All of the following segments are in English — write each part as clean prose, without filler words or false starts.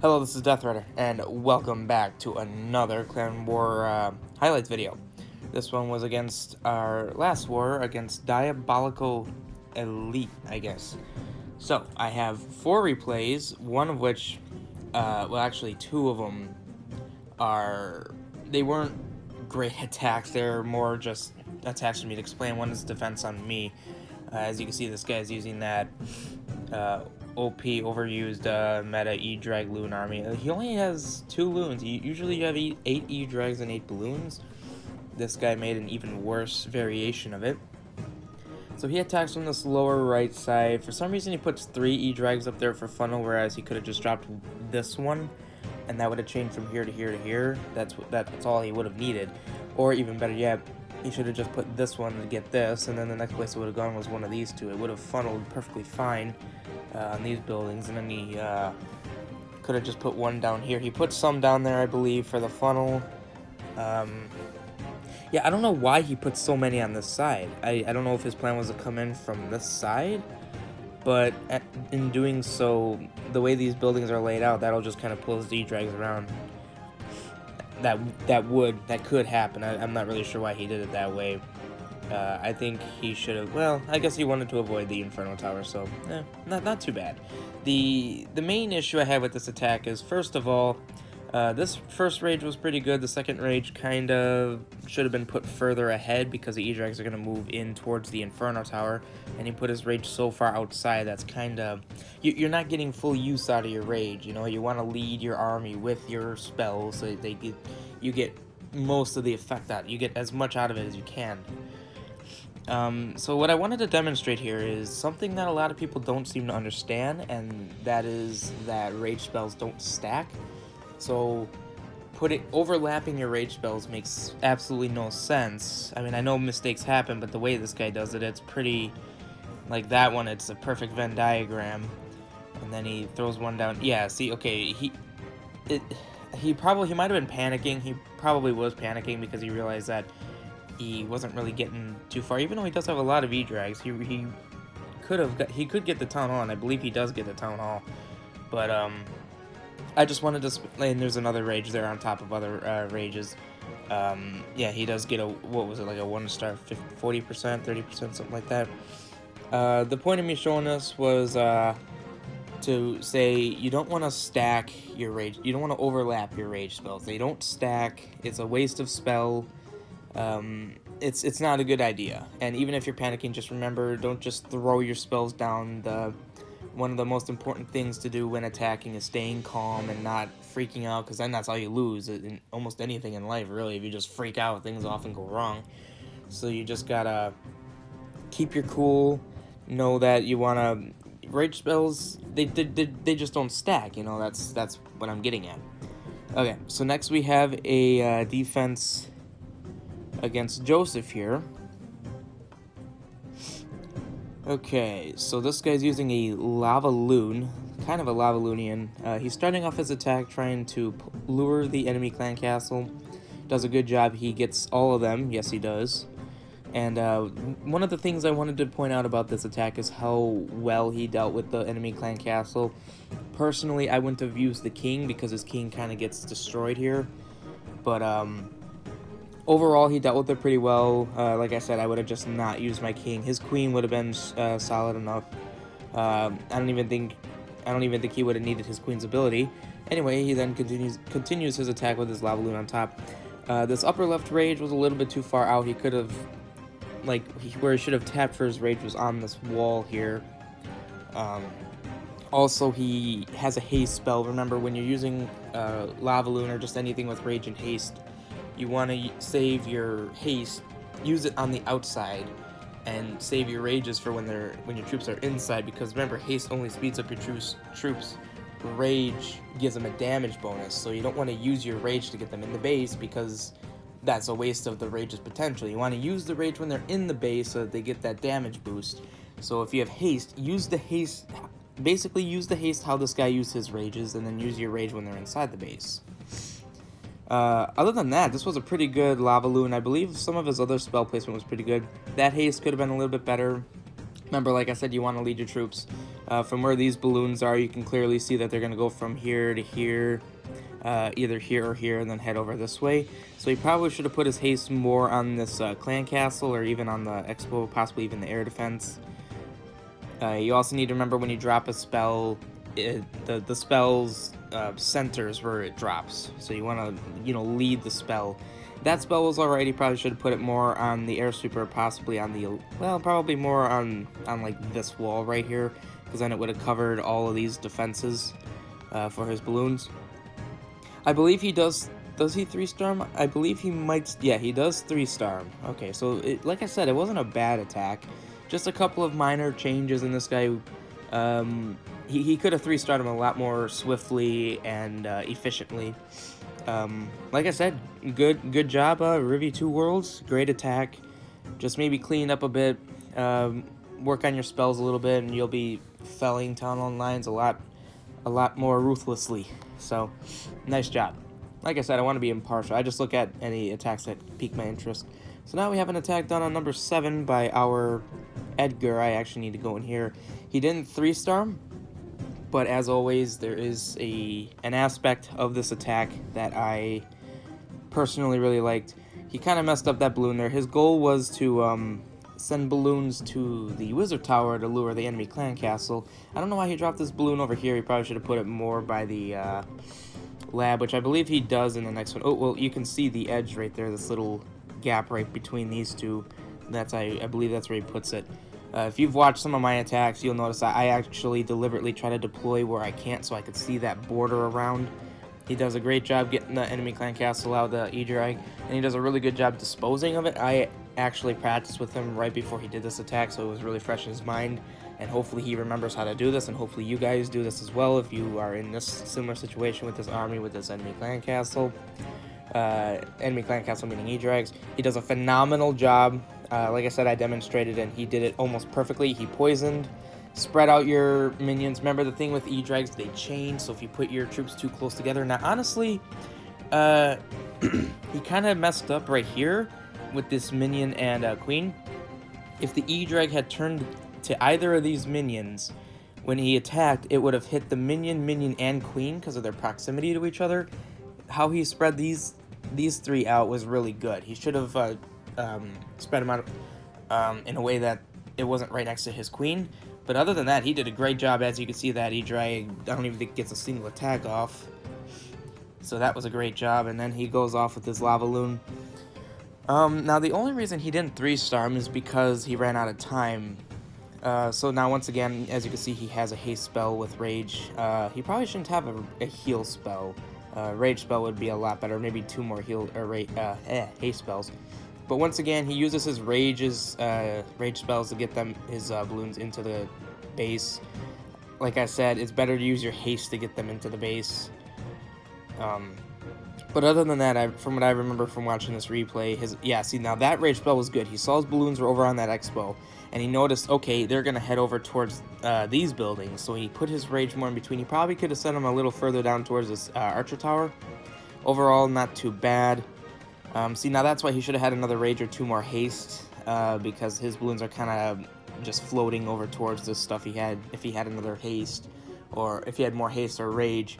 Hello, this is Death Rider, and welcome back to another Clan War highlights video. This one was against our last war against Diabolical Elite, I guess. So, I have 4 replays, one of which, well actually 2 of them they weren't great attacks, they're more just attacks for me to explain. One is defense on me. As you can see, this guy's using that OP overused meta E-Drag Loon army. He only has 2 loons. Usually you have 8 E-Drags and 8 balloons. This guy made an even worse variation of it. So he attacks from this lower right side. For some reason he puts 3 E-Drags up there for funnel, whereas he could have just dropped this one, and that would have changed from here to here to here. That's all he would have needed. Or even better yet, he should have just put this one to get this, and then the next place it would have gone was one of these 2. It would have funneled perfectly fine on these buildings, and then he could have just put one down here. He put some down there, I believe, for the funnel. Yeah, I don't know why he put so many on this side. I don't know if his plan was to come in from this side, but in doing so, the way these buildings are laid out, that'll just kind of pull his E-Drags around. That could happen. I'm not really sure why he did it that way. I think he should have, well, I guess he wanted to avoid the Inferno Tower, so, not too bad. The main issue I have with this attack is, first of all, this first rage was pretty good. The second rage kind of should have been put further ahead because the E-Drags are going to move in towards the Inferno Tower, and he put his rage so far outside that's kind of... You're not getting full use out of your rage, you know? You want to lead your army with your spells so you get most of the effect out. You get as much out of it as you can. So what I wanted to demonstrate here is something that a lot of people don't seem to understand, and that is that rage spells don't stack. So overlapping your rage spells makes absolutely no sense. I mean, I know mistakes happen, but the way this guy does it, it's pretty, like that one, it's a perfect Venn diagram. And then he throws one down. Yeah, see, okay, he might have been panicking. He probably was panicking because he realized that he wasn't really getting too far, even though he does have a lot of E-Drags. He could get the Town Hall, and I believe he does get the Town Hall. But I just wanted to and there's another rage there on top of other rages. Yeah, he does get a, what was it, like a 1-star 40%, 30%, something like that. The point of me showing this was to say you don't want to stack your rage. You don't want to overlap your rage spells. They don't stack. It's a waste of spell. It's not a good idea. And even if you're panicking, just remember, don't just throw your spells down. One of the most important things to do when attacking is staying calm and not freaking out, because then that's all you lose in almost anything in life, really. If you just freak out, things often go wrong. So you just gotta keep your cool, know that you wanna... Rage spells, they just don't stack, you know, that's what I'm getting at. Okay, so next we have a defense against Joseph here. Okay, so this guy's using a Lava Loon, kind of a Lava Loonian. He's starting off his attack trying to lure the enemy clan castle. Does a good job. He gets all of them. Yes, he does. And one of the things I wanted to point out about this attack is how well he dealt with the enemy clan castle. Personally, I wouldn't have used the king because his king kind of gets destroyed here. But overall, he dealt with it pretty well. Like I said, I would have just not used my king. His queen would have been solid enough. I don't even think he would have needed his queen's ability. Anyway, he then continues his attack with his Lava Loon on top. This upper left rage was a little bit too far out. He could have, where he should have tapped for his rage was on this wall here. Also, he has a haste spell. Remember, when you're using Lava Loon or just anything with rage and haste, you want to save your haste, use it on the outside, and save your rages for when your troops are inside, because remember, haste only speeds up your troops. Rage gives them a damage bonus, so you don't want to use your rage to get them in the base, because that's a waste of the rage's potential. You want to use the rage when they're in the base so that they get that damage boost. So if you have haste, use the haste, basically use the haste how this guy used his rages, and then use your rage when they're inside the base. Other than that, this was a pretty good Lava Loon. I believe some of his other spell placement was pretty good. That haste could have been a little bit better. Remember, like I said, you want to lead your troops. From where these balloons are, you can clearly see that they're going to go from here to here, either here or here, and then head over this way. So he probably should have put his haste more on this clan castle, or even on the expo, possibly even the air defense. You also need to remember when you drop a spell, the spell's centers where it drops. So you want to, lead the spell. That spell was alright. He probably should have put it more on the air sweeper, possibly on the, well, probably more on like this wall right here, because then it would have covered all of these defenses for his balloons. I believe he does he 3-star him? I believe he might, yeah, he does 3-star him. Okay, so like I said, it wasn't a bad attack. Just a couple of minor changes in this guy. He could have 3-starred him a lot more swiftly and efficiently. Like I said, good job, Rivy 2 Worlds. Great attack. Just maybe clean up a bit, work on your spells a little bit, and you'll be felling Town Hall lines a lot more ruthlessly. So, nice job. Like I said, I want to be impartial. I just look at any attacks that pique my interest. So now we have an attack done on number 7 by our Edgar. I actually need to go in here. He didn't 3-star him, but as always, there is an aspect of this attack that I personally really liked. He kind of messed up that balloon there. His goal was to send balloons to the wizard tower to lure the enemy clan castle. I don't know why he dropped this balloon over here. He probably should have put it more by the lab, which I believe he does in the next one. Oh, well, you can see the edge right there, this little gap right between these two. That's I believe that's where he puts it. If you've watched some of my attacks, you'll notice I actually deliberately try to deploy where I can't so I could see that border around. He does a great job getting the enemy clan castle out of the E-Drag, and he does a really good job disposing of it. I actually practiced with him right before he did this attack, so it was really fresh in his mind, and hopefully he remembers how to do this, and hopefully you guys do this as well if you are in this similar situation with this army, with this enemy clan castle. Enemy clan castle meaning E-Drags. He does a phenomenal job. Like I said, I demonstrated, and he did it almost perfectly. He poisoned, spread out your minions. Remember the thing with E-Drags, they chain, so if you put your troops too close together. Now, honestly, he kind of messed up right here with this minion and queen. If the E-Drag had turned to either of these minions when he attacked, it would have hit the minion, and queen because of their proximity to each other. How he spread these 3 out was really good. He should have spread them out in a way that it wasn't right next to his queen. But other than that, he did a great job. As you can see, that E-Drag, I don't even think it gets a single attack off. So that was a great job. And then he goes off with his lava loon. Now, the only reason he didn't 3-star him is because he ran out of time. So now, once again, as you can see, he has a haste spell with rage. He probably shouldn't have a heal spell. Rage spell would be a lot better. Maybe 2 more heal or haste spells. But once again, he uses his rage spells to get his balloons into the base. Like I said, it's better to use your haste to get them into the base. But other than that, from what I remember from watching this replay, see, now that rage spell was good. He saw his balloons were over on that expo, and he noticed, okay, they're going to head over towards these buildings, so he put his rage more in between. He probably could have sent them a little further down towards this archer tower. Overall, not too bad. See, now that's why he should have had another rage or 2 more haste, because his balloons are kind of just floating over towards this stuff he had. If he had another haste, or if he had more haste or rage,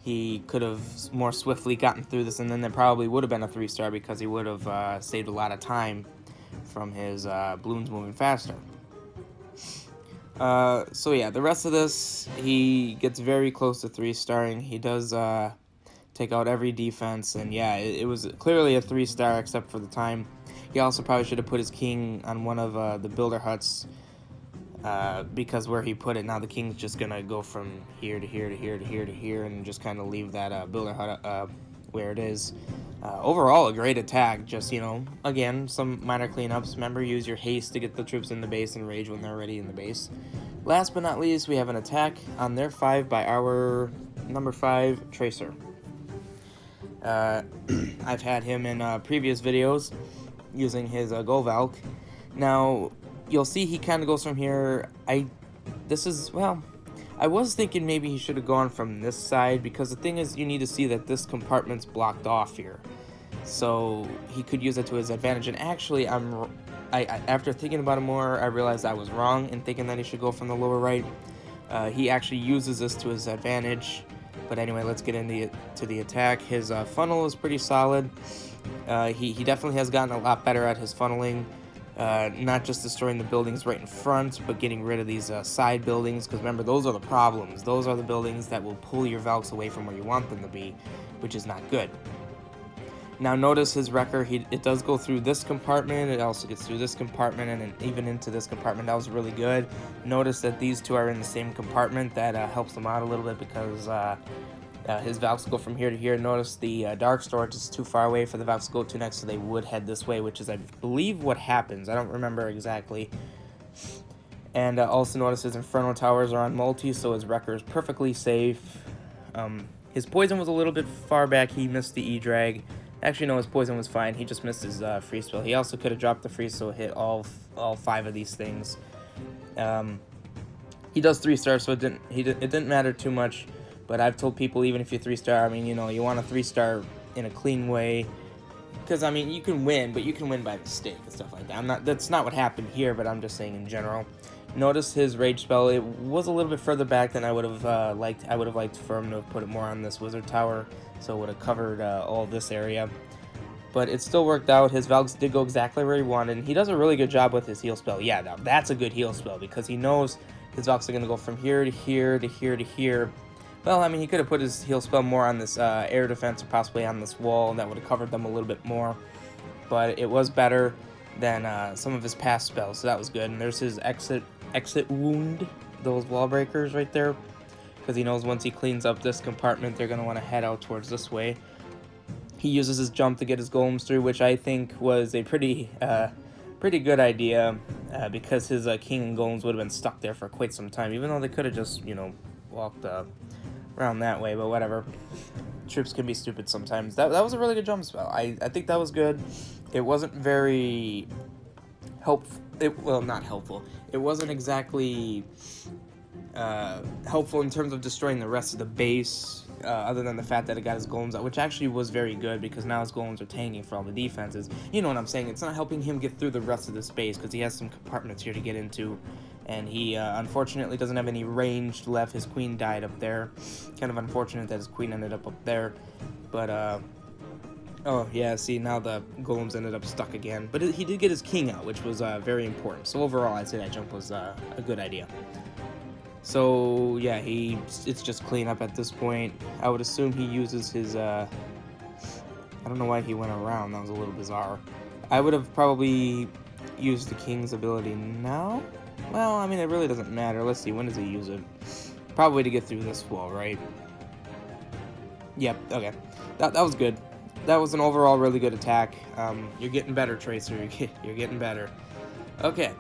he could have more swiftly gotten through this, and then there probably would have been a 3-star because he would have saved a lot of time from his balloons moving faster. So yeah, the rest of this, he gets very close to 3-starring. He does take out every defense, and yeah, it was clearly a 3-star except for the time. He also probably should have put his king on one of the builder huts, because where he put it, now the king's just gonna go from here to here to here to here to here and just kind of leave that builder hut where it is. Overall, a great attack. Just, again, some minor cleanups. Remember, use your haste to get the troops in the base and rage when they're already in the base. Last but not least, we have an attack on their 5 by our number 5 Tracer. I've had him in previous videos using his Govalk. Now, you'll see he kind of goes from here. I was thinking maybe he should have gone from this side, because the thing is, you need to see that this compartment's blocked off here. So he could use it to his advantage. And actually, after thinking about it more, I realized I was wrong in thinking that he should go from the lower right. He actually uses this to his advantage. But anyway, let's get into the attack. His funnel is pretty solid. He definitely has gotten a lot better at his funneling. Not just destroying the buildings right in front, but getting rid of these side buildings. Because remember, those are the problems. Those are the buildings that will pull your Valks away from where you want them to be, which is not good. Now notice his wrecker, it does go through this compartment, it also gets through this compartment, and then even into this compartment. That was really good. Notice that these two are in the same compartment. That helps them out a little bit because his Valks go from here to here. Notice the dark storage is too far away for the Valks to go to next, so they would head this way, which is, I believe, what happens. I don't remember exactly. And also notice his Inferno Towers are on multi, so his wrecker is perfectly safe. His poison was a little bit far back. He missed the E-Drag. Actually, no, his poison was fine. He just missed his freeze spell. He also could have dropped the freeze, so hit all 5 of these things. He does 3-star, so it didn't matter too much. But I've told people, even if you 3-star, I mean, you know, you want to 3-star in a clean way, because I mean, you can win, but you can win by mistake and stuff like that. That's not what happened here, but I'm just saying in general. Notice his rage spell. It was a little bit further back than I would have liked. I would have liked for him to have put it more on this wizard tower, so it would have covered all this area. But it still worked out. His Valks did go exactly where he wanted, and he does a really good job with his heal spell. Yeah, now that's a good heal spell, because he knows his Valks are going to go from here to here to here to here. Well, I mean, he could have put his heal spell more on this air defense, or possibly on this wall, and that would have covered them a little bit more. But it was better than some of his past spells, so that was good. And there's his exit wound, those wall breakers right there, because he knows once he cleans up this compartment, they're going to want to head out towards this way. He uses his jump to get his golems through, which I think was a pretty good idea, because his king and golems would have been stuck there for quite some time, even though they could have just, you know, walked around that way, but whatever. Troops can be stupid sometimes. That was a really good jump spell. I think that was good. It wasn't very helpful. Well, not helpful. It wasn't exactly helpful in terms of destroying the rest of the base, other than the fact that it got his golems out, which actually was very good, because now his golems are tanking for all the defenses. You know what I'm saying? It's not helping him get through the rest of the space, because he has some compartments here to get into, and he unfortunately doesn't have any range left. His queen died up there. Kind of unfortunate that his queen ended up there, but oh yeah, see, now the golems ended up stuck again. But he did get his king out, which was very important. So overall, I'd say that jump was a good idea. So yeah, it's just clean up at this point. I would assume he uses his I don't know why he went around. That was a little bizarre. I would have probably used the king's ability now. Well, I mean, it really doesn't matter. Let's see, when does he use it? Probably to get through this wall, right? Yep, okay. That was good. That was an overall really good attack. You're getting better, Tracer. You're getting better. Okay,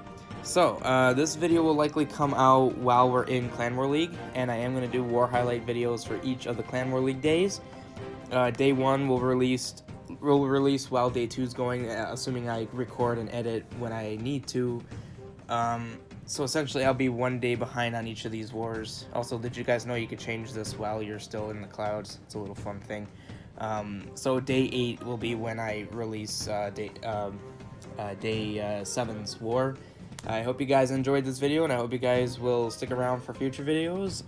so this video will likely come out while we're in Clan War League, and I am going to do war highlight videos for each of the Clan War League days. Day 1 will release while day 2 is going, assuming I record and edit when I need to. So essentially, I'll be 1 day behind on each of these wars. Also, did you guys know you could change this while you're still in the clouds? It's a little fun thing. So day 8 will be when I release day 7's war. I hope you guys enjoyed this video, and I hope you guys will stick around for future videos.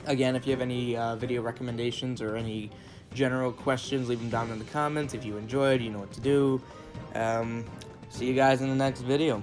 Again, if you have any video recommendations or any general questions, leave them down in the comments. If you enjoyed, you know what to do. See you guys in the next video.